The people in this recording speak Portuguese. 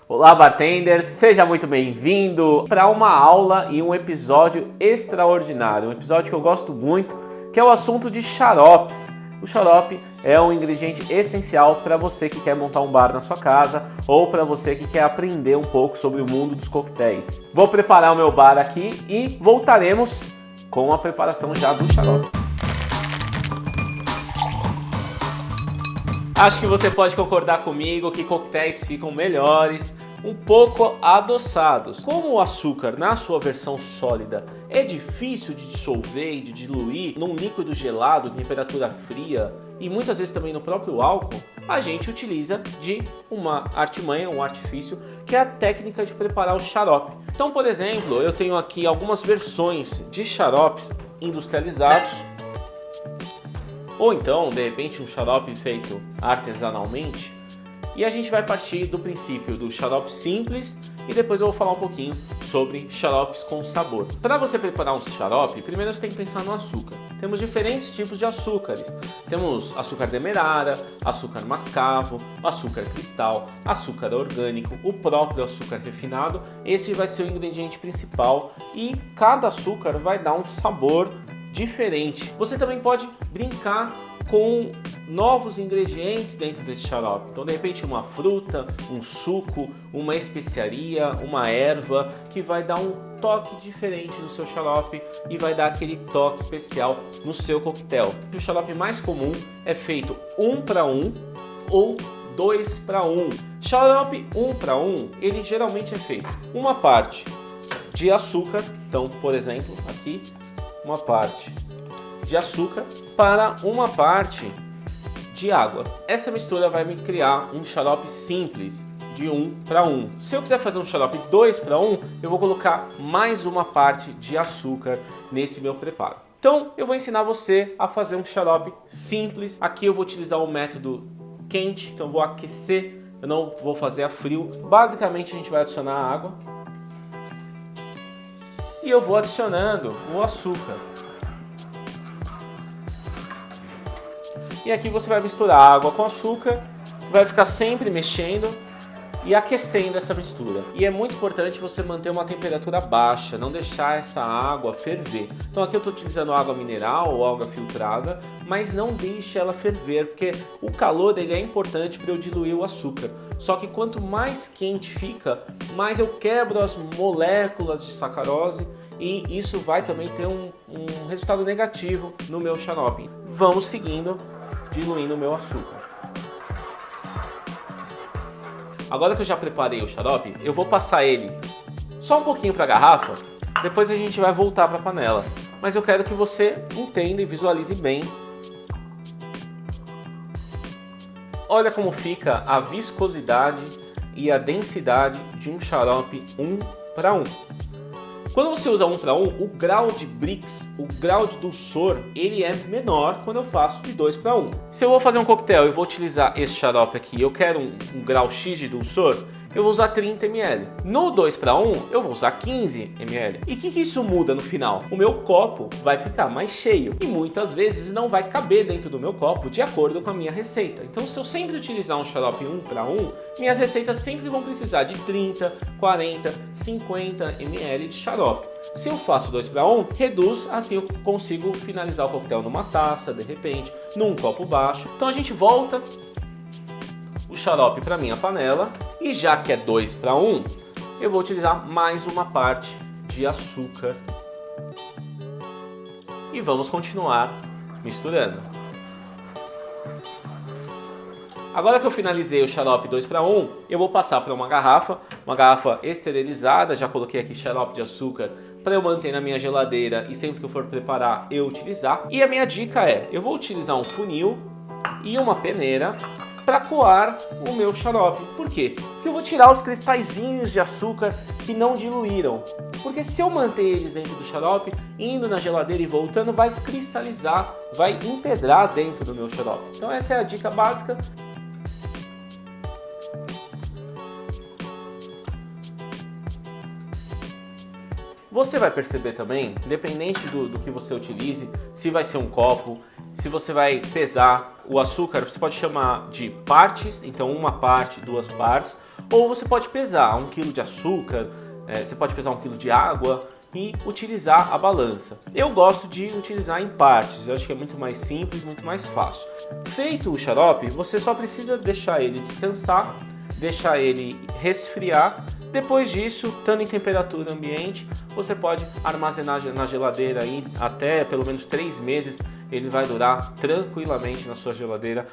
Olá, bartender! Seja muito bem-vindo para uma aula e um episódio extraordinário. Um episódio que eu gosto muito, que é o assunto de xaropes. O xarope é um ingrediente essencial para você que quer montar um bar na sua casa ou para você que quer aprender um pouco sobre o mundo dos coquetéis. Vou preparar o meu bar aqui e voltaremos com a preparação já do xarope. Acho que você pode concordar comigo que coquetéis ficam melhores um pouco adoçados. Como o açúcar na sua versão sólida é difícil de dissolver e de diluir num líquido gelado, temperatura fria e muitas vezes também no próprio álcool, a gente utiliza de uma artimanha, um artifício, que é a técnica de preparar o xarope. Então, por exemplo, eu tenho aqui algumas versões de xaropes industrializados, ou então, de repente, um xarope feito artesanalmente. E a gente vai partir do princípio do xarope simples e depois eu vou falar um pouquinho sobre xaropes com sabor. Para você preparar um xarope, primeiro você tem que pensar no açúcar. Temos diferentes tipos de açúcares. Temos açúcar demerara, açúcar mascavo, açúcar cristal, açúcar orgânico, o próprio açúcar refinado. Esse vai ser o ingrediente principal e cada açúcar vai dar um sabor diferente. Você também pode brincar com novos ingredientes dentro desse xarope. Então, de repente, uma fruta, um suco, uma especiaria, uma erva que vai dar um toque diferente no seu xarope e vai dar aquele toque especial no seu coquetel. O xarope mais comum é feito 1 para 1 ou 2 para 1. Xarope 1 para 1, ele geralmente é feito uma parte de açúcar, então, por exemplo, aqui uma parte de açúcar para uma parte de água. Essa mistura vai me criar um xarope simples de 1 para 1. Se eu quiser fazer um xarope 2 para 1, eu vou colocar mais uma parte de açúcar nesse meu preparo. Então eu vou ensinar você a fazer um xarope simples. Aqui eu vou utilizar o método quente, então eu vou aquecer, eu não vou fazer a frio. Basicamente a gente vai adicionar a água e eu vou adicionando o açúcar. E aqui você vai misturar água com açúcar, vai ficar sempre mexendo e aquecendo essa mistura. E é muito importante você manter uma temperatura baixa, não deixar essa água ferver. Então aqui eu estou utilizando água mineral ou água filtrada, mas não deixe ela ferver, porque o calor dele é importante para eu diluir o açúcar. Só que quanto mais quente fica, mais eu quebro as moléculas de sacarose e isso vai também ter um resultado negativo no meu xarope. Vamos seguindo, diluindo o meu açúcar. Agora que eu já preparei o xarope, eu vou passar ele só um pouquinho para a garrafa, depois a gente vai voltar para a panela. Mas eu quero que você entenda e visualize bem. Olha como fica a viscosidade e a densidade de um xarope 1 para 1. Quando você usa 1 para 1, o grau de Brix, o grau de dulçor, ele é menor quando eu faço de 2 para 1. Se eu vou fazer um coquetel e vou utilizar esse xarope aqui, eu quero um grau X de dulçor, eu vou usar 30 ml. No 2 para 1, eu vou usar 15 ml. E o que isso muda no final? O meu copo vai ficar mais cheio e muitas vezes não vai caber dentro do meu copo de acordo com a minha receita. Então, se eu sempre utilizar um xarope 1 para 1, minhas receitas sempre vão precisar de 30, 40, 50 ml de xarope. Se eu faço 2 para 1, reduz, assim eu consigo finalizar o coquetel numa taça, de repente, num copo baixo. Então a gente volta o xarope para minha panela e já que é 2 para 1, eu vou utilizar mais uma parte de açúcar e vamos continuar misturando. Agora que eu finalizei o xarope 2 para 1, eu vou passar para uma garrafa esterilizada. Já coloquei aqui xarope de açúcar para eu manter na minha geladeira e sempre que eu for preparar eu utilizar. E a minha dica é, eu vou utilizar um funil e uma peneira para coar o meu xarope. Por quê? Porque eu vou tirar os cristalzinhos de açúcar que não diluíram. Porque se eu manter eles dentro do xarope, indo na geladeira e voltando, vai cristalizar, vai empedrar dentro do meu xarope. Então essa é a dica básica. Você vai perceber também, independente do que você utilize, se vai ser um copo, se você vai pesar o açúcar, você pode chamar de partes, então uma parte, duas partes, Ou você pode pesar 1 kg de açúcar, você pode pesar 1 kg de água e utilizar a balança. Eu gosto de utilizar em partes, eu acho que é muito mais simples, muito mais fácil. Feito o xarope, você só precisa deixar ele descansar, deixar ele resfriar. Depois disso, estando em temperatura ambiente, você pode armazenar na geladeira aí até pelo menos 3 meses. Ele vai durar tranquilamente na sua geladeira